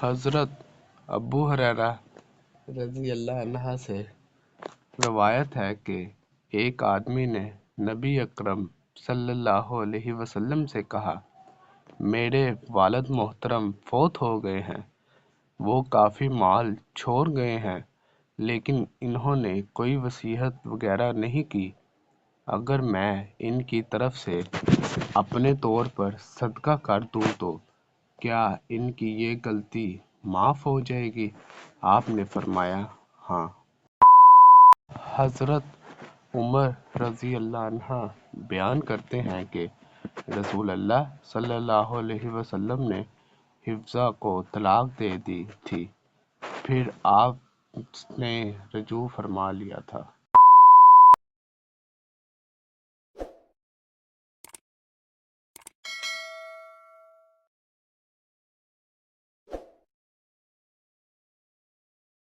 حضرت ابو ہریرہ رضی اللہ عنہ سے روایت ہے کہ ایک آدمی نے نبی اکرم صلی اللہ علیہ وسلم سے کہا، میرے والد محترم فوت ہو گئے ہیں، وہ کافی مال چھوڑ گئے ہیں، لیکن انہوں نے کوئی وصیت وغیرہ نہیں کی، اگر میں ان کی طرف سے اپنے طور پر صدقہ کر دوں تو کیا ان کی یہ غلطی معاف ہو جائے گی؟ آپ نے فرمایا، ہاں۔ حضرت عمر رضی اللہ عنہ بیان کرتے ہیں کہ رسول اللہ صلی اللہ علیہ وسلم نے حفصہ کو طلاق دے دی تھی، پھر آپ نے رجوع فرما لیا تھا۔